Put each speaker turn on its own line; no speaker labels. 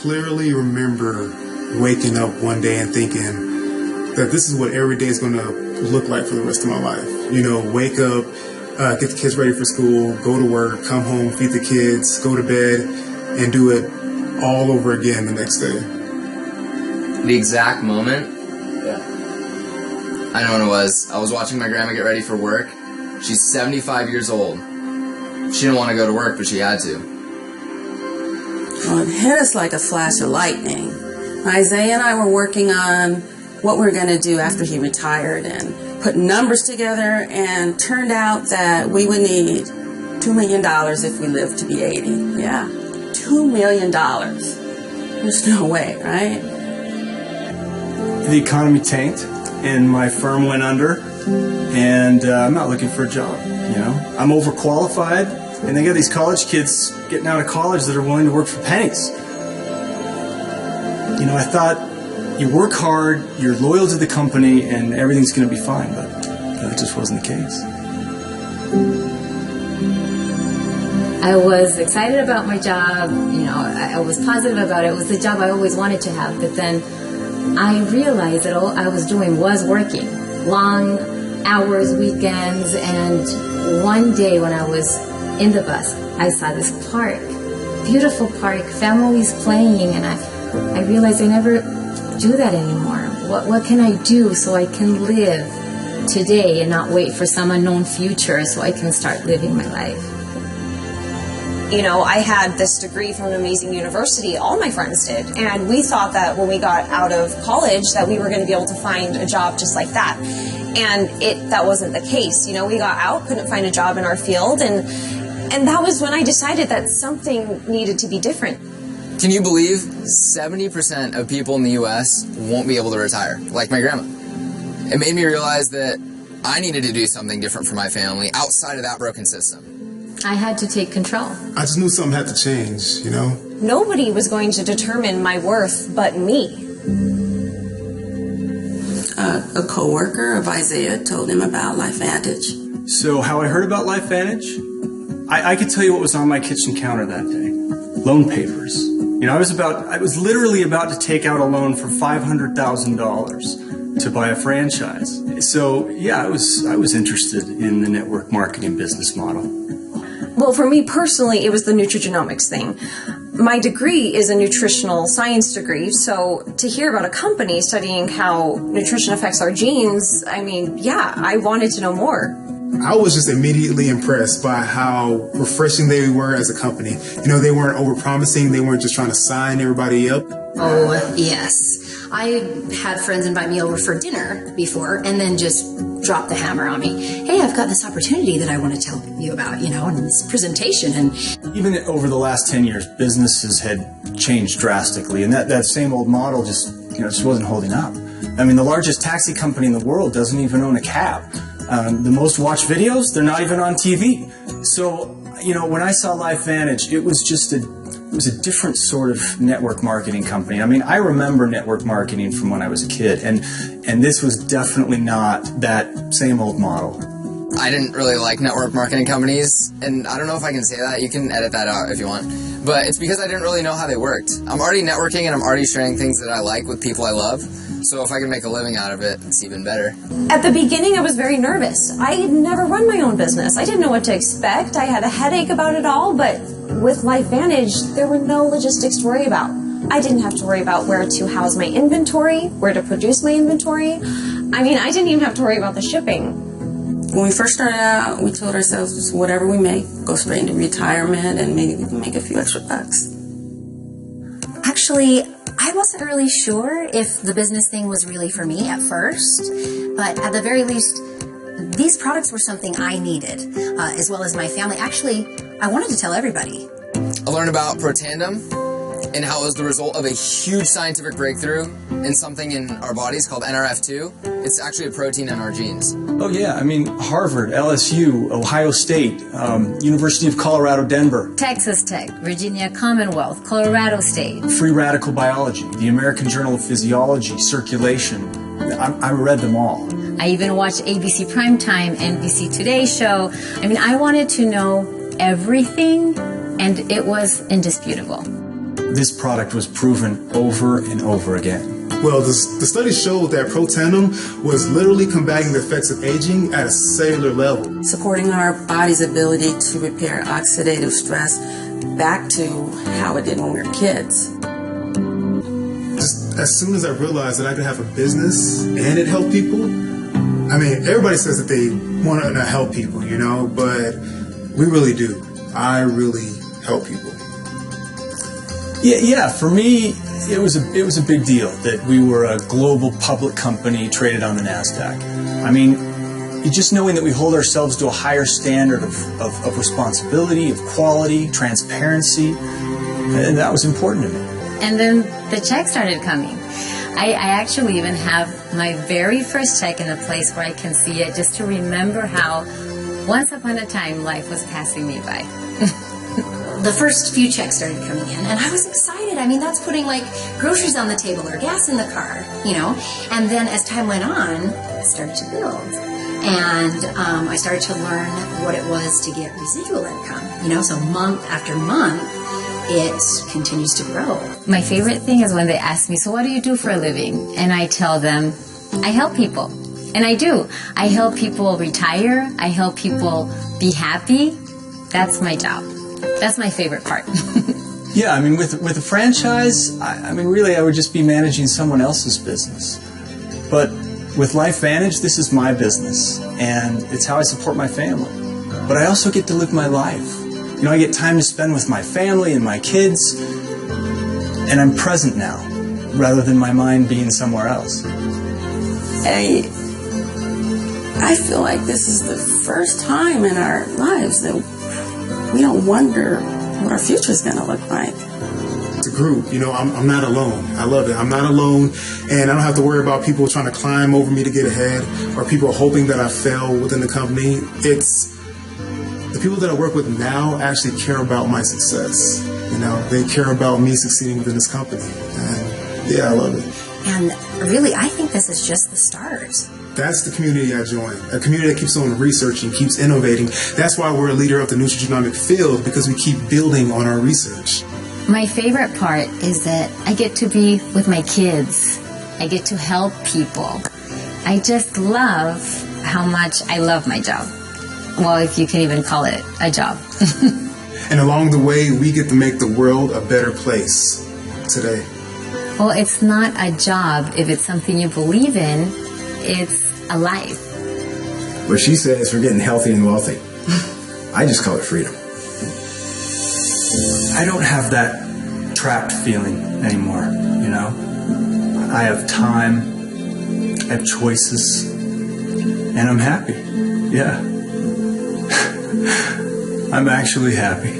clearly remember waking up one day and thinking that this is what every day is going to look like for the rest of my life. You know, wake up, get the kids ready for school, go to work, come home, feed the kids, go to bed, and do it all over again the next day.
The exact moment, I know when it was. I was watching my grandma get ready for work. She's 75 years old. She didn't want to go to work, but she had to.
Well, it hit us like a flash of lightning. Isaiah and I were working on what we were going to do after he retired and put numbers together, and turned out that we would need $2 million if we lived to be 80. Yeah, $2 million. There's no way, right?
The economy tanked and my firm went under, and I'm not looking for a job, you know. I'm overqualified, and they got these college kids getting out of college that are willing to work for pennies. You know, I thought, you work hard, you're loyal to the company, and everything's going to be fine, but that just wasn't the case.
I was excited about my job, you know, I was positive about it. It was the job I always wanted to have, but then I realized that all I was doing was working. Long hours, weekends, and one day when I was in the bus, I saw this park, beautiful park, families playing, and I realized I never do that anymore. What can I do so I can live today and not wait for some unknown future so I can start living my life?
You know, I had this degree from an amazing university, all my friends did, and we thought that when we got out of college that we were going to be able to find a job just like that. And that wasn't the case. You know, we got out, couldn't find a job in our field, and that was when I decided that something needed to be different.
Can you believe 70% of people in the U.S. won't be able to retire, like my grandma? It made me realize that I needed to do something different for my family outside of that broken system.
I had to take control.
I just knew something had to change, you know?
Nobody was going to determine my worth but me.
A co-worker of Isaiah told him about LifeVantage.
So how I heard about LifeVantage? I could tell you what was on my kitchen counter that day. Loan papers. You know, I was literally about to take out a loan for $500,000 to buy a franchise. So yeah, I was interested in the network marketing business model.
Well, for me personally, it was the nutrigenomics thing. My degree is a nutritional science degree, so to hear about a company studying how nutrition affects our genes, I mean, yeah, I wanted to know more.
I was just immediately impressed by how refreshing they were as a company. You know, they weren't overpromising, they weren't just trying to sign everybody up.
Oh, yes. I had friends invite me over for dinner before and then just drop the hammer on me. Hey, I've got this opportunity that I want to tell you about, you know, and this presentation. And
even over the last 10 years, businesses had changed drastically, and that same old model just wasn't holding up. I mean, the largest taxi company in the world doesn't even own a cab. The most watched videos, they're not even on TV. So, you know, when I saw LifeVantage, it was a different sort of network marketing company. I mean, I remember network marketing from when I was a kid, and this was definitely not that same old model.
I didn't really like network marketing companies, and I don't know if I can say that. You can edit that out if you want. But it's because I didn't really know how they worked. I'm already networking and I'm already sharing things that I like with people I love. So if I can make a living out of it, it's even better.
At the beginning, I was very nervous. I had never run my own business. I didn't know what to expect. I had a headache about it all, but with LifeVantage, there were no logistics to worry about. I didn't have to worry about where to house my inventory, where to produce my inventory. I mean, I didn't even have to worry about the shipping.
When we first started out, we told ourselves, whatever we make, go straight into retirement, and maybe we can make a few extra bucks.
actually, I wasn't really sure if the business thing was really for me at first, but at the very least, these products were something I needed, as well as my family. Actually, I wanted to tell everybody.
I learned about Protandim and how it was the result of a huge scientific breakthrough in something in our bodies called NRF2. It's actually a protein in our genes.
Oh yeah, I mean, Harvard, LSU, Ohio State, University of Colorado, Denver.
Texas Tech, Virginia Commonwealth, Colorado State.
Free Radical Biology, the American Journal of Physiology, Circulation. I read them all.
I even watched ABC Primetime, NBC Today show. I mean, I wanted to know everything, and it was indisputable.
this product was proven over and over again.
Well, the study showed that Protandim was literally combating the effects of aging at a cellular level.
Supporting our body's ability to repair oxidative stress back to how it did when we were kids.
Just as soon as I realized that I could have a business and it helped people, I mean, everybody says that they want to help people, you know, but we really do. I really help people.
Yeah, for me, it was a big deal that we were a global public company traded on the NASDAQ. I mean, just knowing that we hold ourselves to a higher standard of responsibility, of quality, transparency, and that was important to me.
And then the check started coming. I actually even have my very first check in a place where I can see it, just to remember how once upon a time life was passing me by.
The first few checks started coming in, and I was excited. I mean, that's putting like groceries on the table or gas in the car, you know. And then as time went on, it started to build. And I started to learn what it was to get residual income, you know. So month after month, it continues to grow.
My favorite thing is when they ask me, so what do you do for a living? And I tell them, I help people. And I do. I help people retire. I help people be happy. That's my job. That's my favorite part.
Yeah, I mean, with a franchise, I mean, really, I would just be managing someone else's business. But with LifeVantage, this is my business, and it's how I support my family. But I also get to live my life. You know, I get time to spend with my family and my kids, and I'm present now, rather than my mind being somewhere else.
I feel like this is the first time in our lives that we don't wonder what our future is going to look like.
It's a group, you know, I'm not alone. I love it. I'm not alone, and I don't have to worry about people trying to climb over me to get ahead, or people hoping that I fail within the company. It's the people that I work with now actually care about my success. You know, they care about me succeeding within this company, and yeah, I love it.
And really, I think this is just the start.
That's the community I joined, a community that keeps on researching, keeps innovating. That's why we're a leader of the nutrigenomic field, because we keep building on our research.
My favorite part is that I get to be with my kids. I get to help people. I just love how much I love my job. Well, if you can even call it a job.
And along the way, we get to make the world a better place today.
Well, it's not a job if it's something you believe in. It's a life.
What she says for getting healthy and wealthy. I just call it freedom.
I don't have that trapped feeling anymore, you know? I have time, I have choices, and I'm happy. Yeah. I'm actually happy.